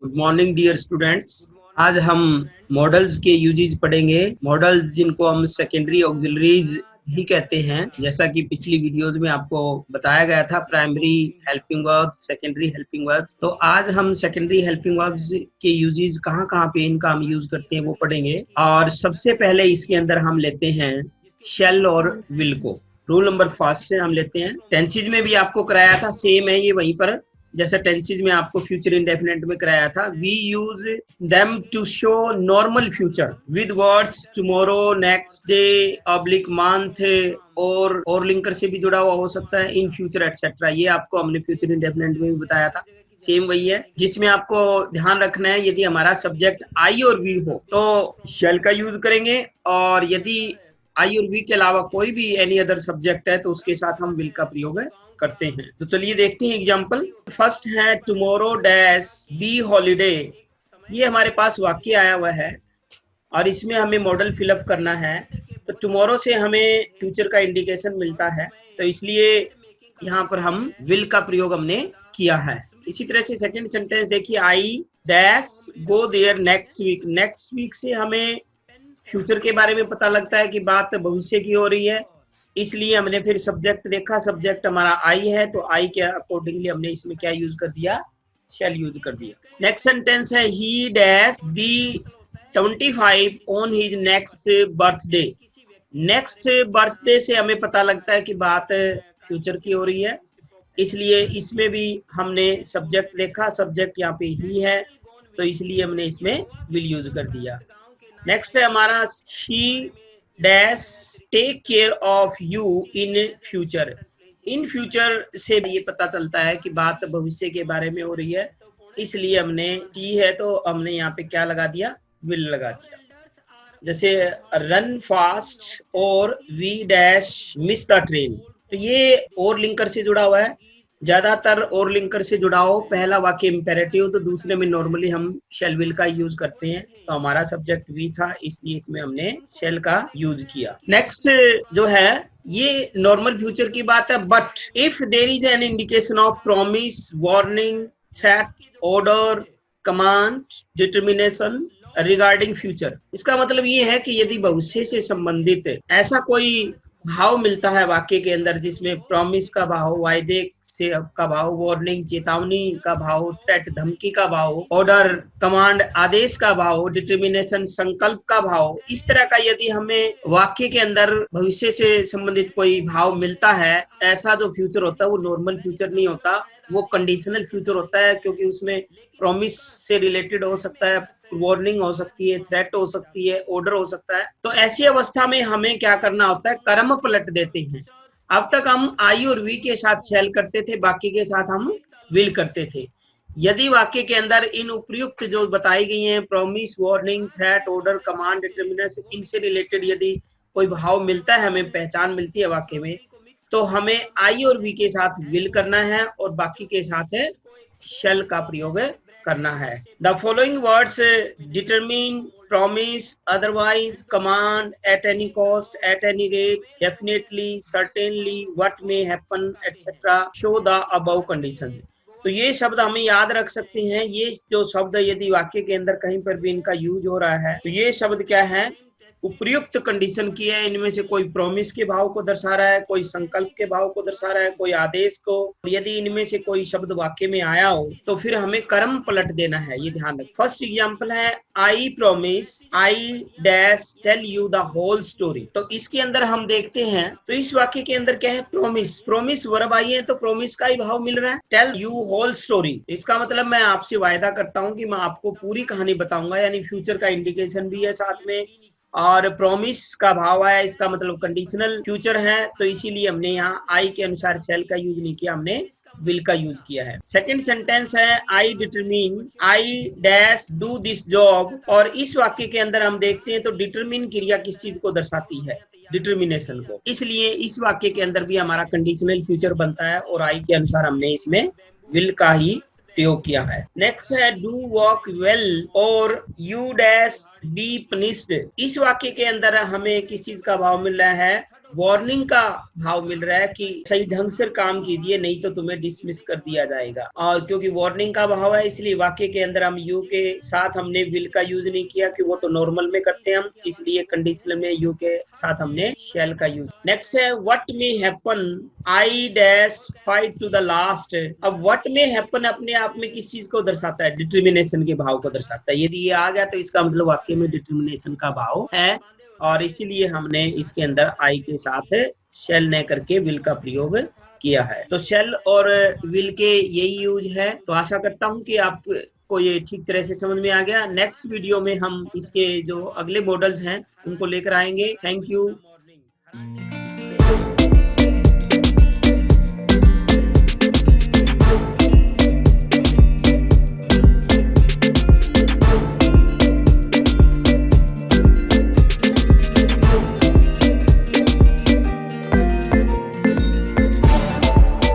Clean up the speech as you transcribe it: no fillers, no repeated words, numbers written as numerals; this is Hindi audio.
Good morning dear students. आज हम मॉडल्स के यूजेस पढ़ेंगे। मॉडल्स जिनको हम सेकेंडरी ऑक्सिलरीज भी कहते हैं, जैसा कि पिछली वीडियोस में आपको बताया गया था, primary helping verb, secondary helping verb. तो आज हम सेकेंडरी हेल्पिंग वर्ब्स के यूजेस कहाँ कहाँ पे इनका हम यूज करते हैं वो पढ़ेंगे। और सबसे पहले इसके अंदर हम लेते हैं शेल और विल को। रूल नंबर फर्स्ट हम लेते हैं। टेंसेज में भी आपको कराया था, सेम है ये वहीं पर, जैसा टेंसेज में आपको फ्यूचर इंडेफिनिट में कराया था। We use them to show normal future with words tomorrow, next day, oblique month, और लिंकर से भी जुड़ा हुआ हो सकता है, इन फ्यूचर एटसेट्रा। ये आपको हमने फ्यूचर इंडेफिनिट में भी बताया था, सेम वही है। जिसमें आपको ध्यान रखना है, यदि हमारा सब्जेक्ट आई और वी हो तो शेल का यूज करेंगे, और यदि आई और वी के अलावा कोई भी एनी अदर सब्जेक्ट है तो उसके साथ हम विल का प्रयोग करते हैं। तो चलिए देखते हैं एग्जांपल। फर्स्ट है टुमारो डैश बी हॉलीडे। ये हमारे पास वाक्य आया हुआ है और इसमें हमें मॉडल फिलअप करना है। तो टुमारो से हमें फ्यूचर का इंडिकेशन मिलता है, तो इसलिए यहाँ पर हम विल का प्रयोग हमने किया है। इसी तरह से सेकंड सेंटेंस देखिए, I dash go there next week. Next week से हमें फ्यूचर के बारे में पता लगता है कि बात भविष्य की हो रही है, इसलिए हमने फिर सब्जेक्ट देखा, सब्जेक्ट हमारा आई है, तो आई के अकॉर्डिंगली हमने इसमें क्या यूज कर दिया, शेल यूज कर दिया। नेक्स्ट सेंटेंस है he dash be 25 on his next birthday. Next birthday से हमें पता लगता है कि बात फ्यूचर की हो रही है, इसलिए इसमें भी हमने सब्जेक्ट देखा, सब्जेक्ट यहाँ पे ही है, तो इसलिए हमने इसमें विल यूज कर दिया। नेक्स्ट है हमारा she dash take care of you in future. In future से ये पता चलता है कि बात भविष्य के बारे में हो रही है, इसलिए हमने शी है तो हमने यहाँ पे क्या लगा दिया, विल लगा दिया। जैसे रन फास्ट और we dash miss the train, तो ये और लिंकर से जुड़ा हुआ है। ज्यादातर और लिंकर से जुड़ा हो, पहला वाक्य इंपेरेटिव, तो दूसरे में नॉर्मली हम शेल विल का यूज करते हैं। तो हमारा सब्जेक्ट वी था, इसलिए इसमें हमने शेल का यूज किया। नेक्स्ट जो है ये नॉर्मल फ्यूचर की बात है। But if there is an indication of promise, warning, threat, order, command, determination regarding future. इसका मतलब ये है कि यदि भविष्य से संबंधित ऐसा कोई भाव मिलता है वाक्य के अंदर, जिसमें प्रॉमिस का भाव, वायदे से का भाव, वार्निंग चेतावनी का भाव, थ्रेट धमकी का भाव, ऑर्डर कमांड आदेश का भाव, डिटर्मिनेशन संकल्प का भाव, इस तरह का यदि हमें वाक्य के अंदर भविष्य से संबंधित कोई भाव मिलता है, ऐसा जो फ्यूचर होता है वो नॉर्मल फ्यूचर नहीं होता, वो कंडीशनल फ्यूचर होता है, क्योंकि उसमें प्रॉमिस से रिलेटेड हो सकता है, वार्निंग हो सकती है, थ्रेट हो सकती है, ऑर्डर हो सकता है। तो ऐसी अवस्था में हमें क्या करना होता है, कर्म पलट देते हैं। अब तक हम आई और वी के साथ शेल करते थे, बाकी के साथ हम विल करते थे। यदि वाक्य के अंदर इन उपयुक्त जो बताई गई हैं, promise, warning, threat, order, command, determination, इनसे रिलेटेड यदि कोई भाव मिलता है, हमें पहचान मिलती है वाक्य में, तो हमें आई और वी के साथ विल करना है और बाकी के साथ शेल का प्रयोग करना है। The following words determine, promise, otherwise, command, at any cost, at any rate, definitely, certainly, what may happen, etc. show the above condition। तो ये शब्द हमें याद रख सकते हैं। ये जो शब्द यदि वाक्य के अंदर कहीं पर भी इनका यूज हो रहा है, तो ये शब्द क्या है, उपयुक्त कंडीशन की है। इनमें से कोई प्रॉमिस के भाव को दर्शा रहा है, कोई संकल्प के भाव को दर्शा रहा है, कोई आदेश को। यदि इनमें से कोई शब्द वाक्य में आया हो तो फिर हमें कर्म पलट देना है, ये ध्यान रखें। फर्स्ट एग्जांपल है I promise I dash tell you the whole story. तो इसके अंदर हम देखते हैं, तो इस वाक्य के अंदर क्या है, प्रॉमिस, प्रॉमिस वर्ब आई है, तो प्रॉमिस का ही भाव मिल रहा है। टेल यू होल स्टोरी, इसका मतलब मैं आपसे वायदा करता हूं कि मैं आपको पूरी कहानी बताऊंगा, यानी फ्यूचर का इंडिकेशन भी है साथ में, और प्रॉमिस का भाव आया, इसका मतलब कंडीशनल फ्यूचर है, तो इसीलिए हमने यहाँ आई के अनुसार शेल का यूज नहीं किया, हमने विल का यूज किया है। सेकंड सेंटेंस है I determine I dash do this job, और इस वाक्य के अंदर हम देखते हैं तो डिटरमिन क्रिया किस चीज को दर्शाती है, डिटर्मिनेशन को, इसलिए इस वाक्य के अंदर भी हमारा कंडीशनल फ्यूचर बनता है और आई के अनुसार हमने इसमें विल का ही प्रयोग किया है। नेक्स्ट है डू वॉक वेल और यू डैश बी पनिश्ड। इस वाक्य के अंदर हमें किस चीज का भाव मिल रहा है, वार्निंग का भाव मिल रहा है कि सही ढंग से काम कीजिए, नहीं तो तुम्हें डिसमिस कर दिया जाएगा। और क्योंकि वार्निंग का भाव है, इसलिए वाक्य के अंदर हम यू के साथ हमने विल का यूज नहीं किया, कि वो तो नॉर्मल में करते हैं हम, इसलिए कंडीशनल में यू के साथ हमने शेल का यूज। नेक्स्ट है what may happen I dash fight to the last. अब व्हाट मे हैपन अपने आप में किस चीज को दर्शाता है? डिटर्मिनेशन के भाव को दर्शाता है। यदि ये आ गया तो इसका मतलब वाक्य में डिटर्मिनेशन का भाव है, और इसीलिए हमने इसके अंदर आई के साथ शेल ने करके विल का प्रयोग किया है। तो शेल और विल के यही यूज है। तो आशा करता हूं कि आप को ये ठीक तरह से समझ में आ गया। नेक्स्ट वीडियो में हम इसके जो अगले मॉडल्स हैं उनको लेकर आएंगे। Thank you.